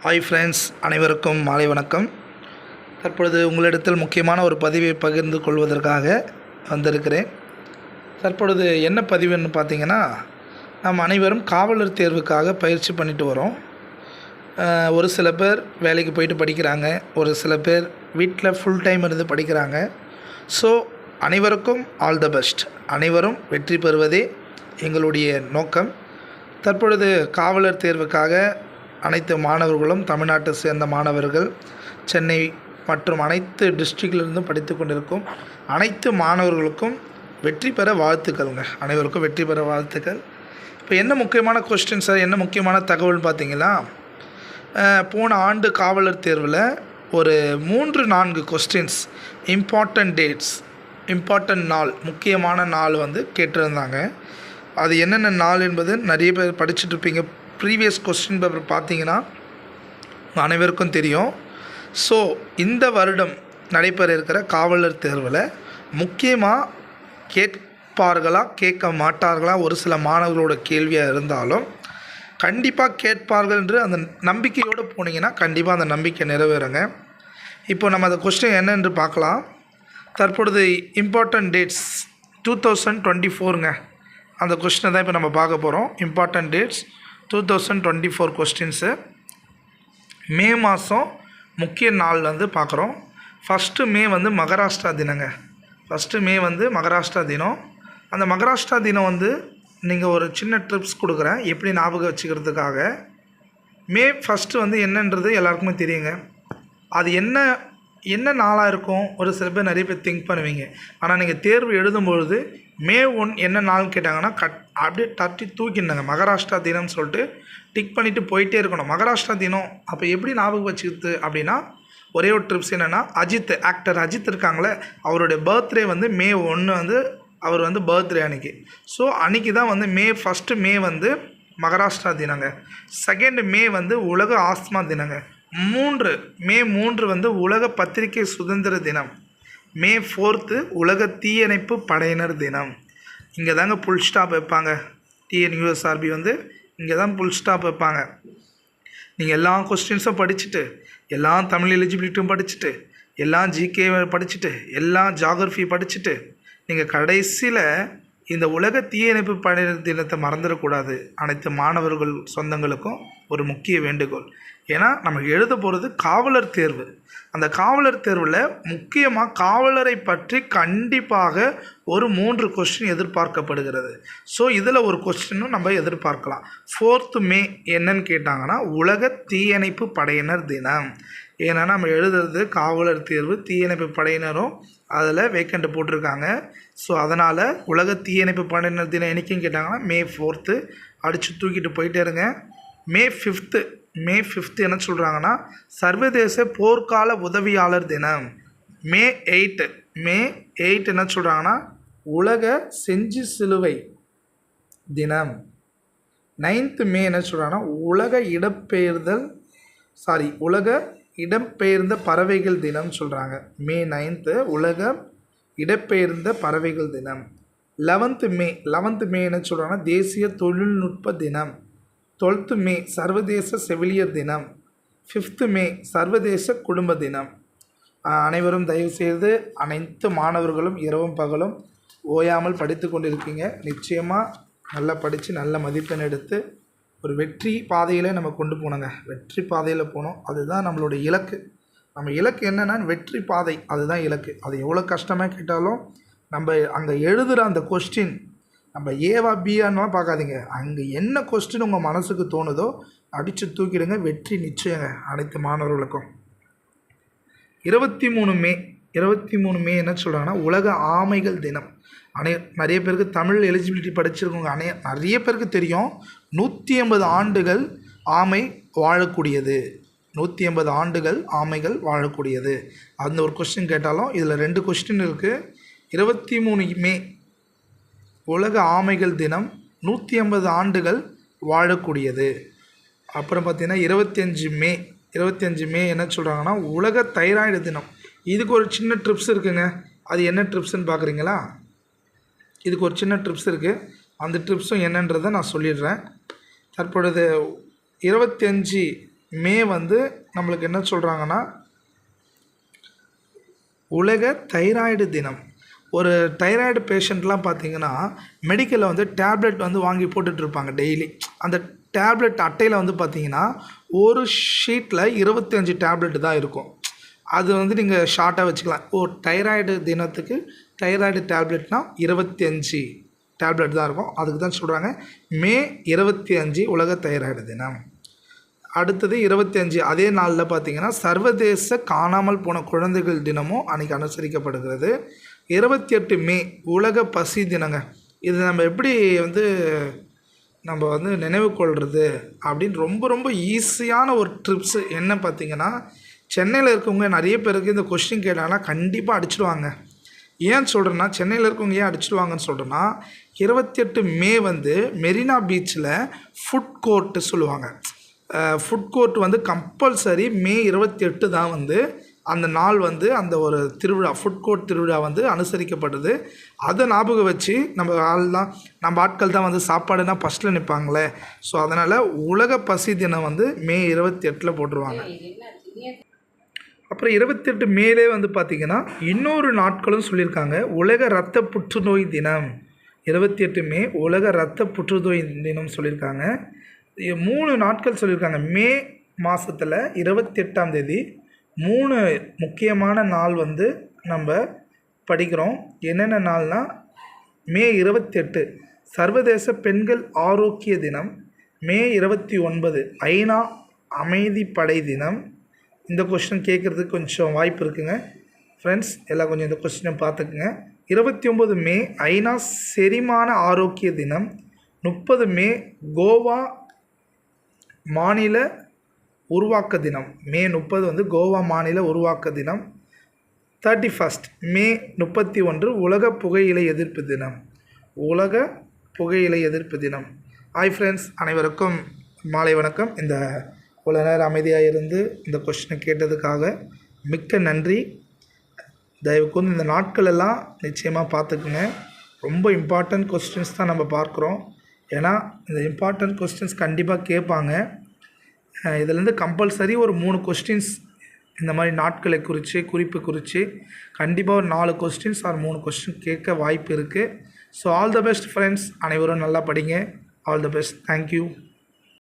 Hi friends, அனைவருக்கும் மாலை வணக்கம். தற்பொழுது உங்களிடத்தில் முக்கியமான ஒரு பதிவை பகிர்ந்து கொள்வதற்காக வந்திருக்கிறேன். தற்பொழுது என்ன பதிவுன்னு பார்த்தீங்கன்னா, நம்ம அனைவரும் காவலர் தேர்வுக்காக பயிற்சி பண்ணிட்டு வரோம். ஒரு சில பேர் வேலைக்கு போயிட்டு படிக்கிறாங்க, ஒரு சில பேர் வீட்டில் ஃபுல் டைம் இருந்து படிக்கிறாங்க. ஸோ அனைவருக்கும் ஆல் த பெஸ்ட். அனைவரும் வெற்றி பெறுவதே எங்களுடைய நோக்கம். தற்பொழுது காவலர் தேர்வுக்காக அனைத்து மாணவர்களும், தமிழ்நாட்டை சேர்ந்த மாணவர்கள், சென்னை மற்றும் அனைத்து டிஸ்ட்ரிக்டிலிருந்தும் படித்து கொண்டிருக்கும் அனைத்து மாணவர்களுக்கும் வெற்றி பெற வாழ்த்துக்கள்ங்க. அனைவருக்கும் வெற்றி பெற வாழ்த்துக்கள். இப்போ என்ன முக்கியமான கொஸ்டின் சார், என்ன முக்கியமான தகவல்னு பார்த்தீங்கன்னா, போன ஆண்டு காவலர் தேர்வில் ஒரு 3-4 கொஸ்டின்ஸ் இம்பார்ட்டண்ட் டேட்ஸ், இம்பார்ட்டண்ட் நாள், முக்கியமான நாள் கேட்டிருந்தாங்க. அது என்னென்ன நாள் என்பது நிறைய பேர் படிச்சுட்ருப்பீங்க. ப்ரீவியஸ் கொஸ்டின் பேப்பர் பார்த்தீங்கன்னா அனைவருக்கும் தெரியும். ஸோ இந்த வருடம் நடைபெற இருக்கிற காவலர் தேர்வில் முக்கியமாக கேட்பார்களா கேட்க மாட்டார்களா ஒரு சில மாணவர்களோட கேள்வியாக இருந்தாலும் கண்டிப்பாக கேட்பார்கள் என்று அந்த நம்பிக்கையோடு போனீங்கன்னா கண்டிப்பாக அந்த நம்பிக்கை நிறைவேறுங்க. இப்போ நம்ம அந்த கொஸ்டின் என்னென்று பார்க்கலாம். தற்பொழுது இம்பார்ட்டண்ட் டேட்ஸ் 2024ங்க, அந்த கொஸ்டினை தான் இப்போ நம்ம பார்க்க போகிறோம். Important dates 2024 questions. மே மாதம் முக்கிய நாள் பார்க்குறோம். ஃபஸ்ட்டு மே மகாராஷ்டிரா தினங்க. ஃபஸ்ட்டு மே மகாராஷ்டிரா தினம். அந்த மகாராஷ்டிரா தினம் நீங்கள் ஒரு சின்ன ட்ரிப்ஸ் கொடுக்குறேன் எப்படி ஞாபகம் வச்சுக்கிறதுக்காக. மே ஃபஸ்ட்டு என்னன்றது எல்லாருக்குமே தெரியுங்க. அது என்ன நாளாக இருக்கும் ஒரு சில பேர் நிறைய பேர் திங்க் பண்ணுவீங்க. ஆனால் நீங்கள் தேர்வு எழுதும்பொழுது மே 1 என்ன நாள் கேட்டாங்கன்னா அப்படியே தட்டி தூக்கிடுங்க. மகாராஷ்டிரா தினம்னு சொல்லிட்டு டிக் பண்ணிவிட்டு போயிட்டே இருக்கணும். மகாராஷ்டிரா தினம் அப்போ எப்படி ஞாபகம் வச்சுக்கிறது அப்படின்னா, ஒரே ஒரு ட்ரிப்ஸ் என்னென்னா, ஆக்டர் அஜித் இருக்காங்களே, அவருடைய பர்த்டே மே 1 அவர் பர்த்டே அன்றைக்கி. ஸோ அன்றைக்கி தான் மே 1 மே மகாராஷ்டிரா தினங்க. 2 மே உலக ஆஸ்மா தினங்க. மே 3 உலக பத்திரிகை சுதந்திர தினம். மே 4 உலக தீயணைப்பு படையினர் தினம். இங்கே தாங்க புல் ஸ்டாப் வைப்பாங்க. டிஎன்யூஎஸ்ஆர்பி இங்கே தான் புல் ஸ்டாப் வைப்பாங்க. நீங்கள் எல்லா கொஸ்டின்ஸும் படிச்சுட்டு, எல்லா தமிழ் எலிஜிபிலிட்டியும் படிச்சுட்டு, எல்லா ஜிகே படிச்சுட்டு, எல்லா ஜாகிரஃபி படிச்சுட்டு, நீங்கள் கடைசியில் இந்த உலக தீயணைப்பு படையினர் தினத்தை மறந்துடக்கூடாது. அனைத்து மாணவர்கள் சொந்தங்களுக்கும் ஒரு முக்கிய வேண்டுகோள். ஏன்னா நம்ம எழுத போகிறது காவலர் தேர்வு. அந்த காவலர் தேர்வில் முக்கியமாக காவலரை பற்றி கண்டிப்பாக ஒரு 3 கொஸ்டின் எதிர்பார்க்கப்படுகிறது. ஸோ இதில் ஒரு கொஸ்டினும் நம்ம எதிர்பார்க்கலாம். 4th மே என்னன்னு கேட்டாங்கன்னா உலக தீயணைப்பு படையினர் தினம். ஏன்னா நம்ம எழுதுறது காவலர் தேர்வு, தீயணைப்பு படையினரும் அதில் வேக்கண்ட் போட்டிருக்காங்க. ஸோ அதனால் உலக தீயணைப்பு படையினர் தினம் என்னைக்குன்னு கேட்டாங்கன்னா மே 4 அடித்து தூக்கிட்டு போயிட்டே இருங்க. மே 5 என்ன சொல்கிறாங்கன்னா சர்வதேச போர்க்கால உதவியாளர் தினம். மே 8 என்ன சொல்கிறாங்கன்னா உலக செஞ்சு சிலுவை தினம். 9th மே என்ன சொல்கிறாங்கன்னா உலக இடம்பெயர்ந்த பறவைகள் தினம் சொல்கிறாங்க. மே 9 உலக இடம்பெயர்ந்த பறவைகள் தினம். 11th மே என்ன சொல்கிறாங்கன்னா தேசிய தொழில்நுட்ப தினம். 12th மே சர்வதேச செவிலியர் தினம். 5th மே சர்வதேச குடும்ப தினம். அனைவரும் தயவுசெய்து அனைத்து மாணவர்களும் இரவும் பகலும் ஓயாமல் படித்து கொண்டிருக்கீங்க. நிச்சயமாக நல்லா படித்து நல்ல மதிப்பெண் எடுத்து ஒரு வெற்றி பாதையில் நம்ம கொண்டு போனோங்க. வெற்றி பாதையில் போனோம், அதுதான் நம்மளுடைய இலக்கு. நம்ம இலக்கு என்னென்னா வெற்றி பாதை, அதுதான் இலக்கு. அது எவ்வளோ கஷ்டமாக கேட்டாலும் நம்ம அங்கே எழுதுகிற அந்த கொஸ்டின் நம்ம ஏவா பிஆன்லாம் பார்க்காதீங்க. அங்கே என்ன கொஸ்டின் உங்கள் மனசுக்கு தோணுதோ அடித்து தூக்கிடுங்க. வெற்றி நிச்சயங்க அனைத்து மாணவர்களுக்கும். 23 மே என்ன சொல்கிறாங்கன்னா உலக ஆமைகள் தினம். நிறைய பேருக்கு தமிழ் எலிஜிபிலிட்டி படிச்சிருக்கவங்க நிறைய பேருக்கு தெரியும். 150 ஆண்டுகள் ஆமை வாழக்கூடியது. 150 ஆண்டுகள் ஆமைகள் வாழக்கூடியது. அந்த ஒரு கொஸ்டின் கேட்டாலும் இதில் 2 கொஸ்டின் இருக்குது. 23 மே உலக ஆமைகள் தினம், 150 ஆண்டுகள் வாழக்கூடியது. அப்புறம் பார்த்திங்கன்னா 25 மே என்ன சொல்கிறாங்கன்னா உலக தைராய்டு தினம். இதுக்கு ஒரு சின்ன ட்ரிப்ஸ் இருக்குங்க. அது என்ன ட்ரிப்ஸ்ன்னு பார்க்குறீங்களா? இதுக்கு ஒரு சின்ன ட்ரிப்ஸ் இருக்குது. அந்த ட்ரிப்ஸும் என்னன்றதை நான் சொல்லிடுறேன். தற்பொழுது 25 மே வந்து நம்மளுக்கு என்ன சொல்கிறாங்கன்னா உலக தைராய்டு தினம். ஒரு தைராய்டு பேஷண்ட்லாம் பார்த்திங்கன்னா மெடிக்கலில் வந்து டேப்லெட் வந்து வாங்கி போட்டுட்ருப்பாங்க டெய்லி. அந்த டேப்லெட் அட்டையில் வந்து பார்த்திங்கன்னா ஒரு ஷீட்டில் 25 டேப்லெட் தான் இருக்கும். அது வந்து நீங்கள் ஷார்ட்டாக வச்சுக்கலாம். தைராய்டு தினத்துக்கு தைராய்டு டேப்லெட்னால் 25 டேப்லெட் தான் இருக்கும். அதுக்கு தான் சொல்கிறாங்க மே 25 உலக தைராய்டு தினம். அடுத்தது 25 அதே நாளில் பார்த்திங்கன்னா சர்வதேச காணாமல் போன குழந்தைகள் தினமும் அன்றைக்கி அனுசரிக்கப்படுகிறது. 28 மே உலக பசி தினங்க. இது நம்ம எப்படி நம்ம நினைவு கொள்வது அப்படின்னு ரொம்ப ரொம்ப ஈஸியான ஒரு ட்ரிப்ஸு என்ன பார்த்திங்கன்னா, சென்னையில் இருக்கவங்க நிறைய பேருக்கு இந்த கொஸ்டின் கேட்டாங்கன்னா கண்டிப்பாக அடிச்சிடுவாங்க. ஏன் சொல்கிறேன்னா, சென்னையில் இருக்கவங்க ஏன் அடிச்சிடுவாங்கன்னு சொல்கிறேன்னா, 28 மே மெரினா பீச்சில் ஃபுட் கோர்ட்டு சொல்லுவாங்க. ஃபுட் கோர்ட் கம்பல்சரி மே 28 தான் அந்த நாள் அந்த ஒரு திருவிழா, ஃபுட் கோர்ட் திருவிழா அனுசரிக்கப்படுது. அதை ஞாபகம் வச்சு நம்ம ஆட்கள் தான் சாப்பாடுனா ஃபஸ்ட்டில் நிற்பாங்களே. ஸோ அதனால் உலக பசி தினம் மே 28 போட்டுருவாங்க. அப்புறம் 28 மேலே பார்த்திங்கன்னா இன்னொரு நாட்களும் சொல்லியிருக்காங்க. உலக இரத்த புற்றுநோய் தினம். 28 மே உலக இரத்த புற்றுநோய் தினம் சொல்லியிருக்காங்க. 3 நாட்கள் சொல்லியிருக்காங்க. மே மாதத்தில் 28ஆம் தேதி 3 முக்கியமான நாள் நம்ம படிக்கிறோம். என்னென்ன நாள்னால், மே 28 சர்வதேச பெண்கள் ஆரோக்கிய தினம். மே 29 ஐநா அமைதிப்படை தினம். இந்த கொஸ்டின் கேட்குறதுக்கு கொஞ்சம் வாய்ப்பு இருக்குங்க ஃப்ரெண்ட்ஸ். எல்லாம் கொஞ்சம் இந்த கொஸ்டினை பார்த்துக்குங்க. 29 மே ஐநா செரிமான ஆரோக்கிய தினம். 30 மே கோவா மாநில உருவாக்க தினம். மே 30 கோவா மாநில உருவாக்க தினம். 31 மே 31 உலக புகையிலை எதிர்ப்பு தினம். உலக புகையிலை எதிர்ப்பு தினம். ஹாய் ஃப்ரெண்ட்ஸ், அனைவருக்கும் மாலை வணக்கம். இந்த இவ்வளோ நேரம் அமைதியாக இருந்து இந்த கொஸ்டினை கேட்டதுக்காக மிக்க நன்றி. தயவுக்கூர்ந்து இந்த நாட்கள் எல்லாம் நிச்சயமாக பார்த்துக்குங்க. ரொம்ப இம்பார்ட்டண்ட் கொஸ்டின்ஸ் தான் நம்ம பார்க்குறோம். ஏன்னா இந்த இம்பார்ட்டண்ட் கொஸ்டின்ஸ் கண்டிப்பாக கேட்பாங்க. இதிலேருந்து கம்பல்சரி ஒரு 3 கொஸ்டின்ஸ் இந்த மாதிரி நாட்களை குறிப்பு குறித்து கண்டிப்பாக ஒரு 4 கொஸ்டின்ஸ் ஆர் 3 கொஸ்டின் கேட்க வாய்ப்பு இருக்குது. So all the best friends. அனைவரும் நல்லா படிங்க. All the best. தேங்க்யூ.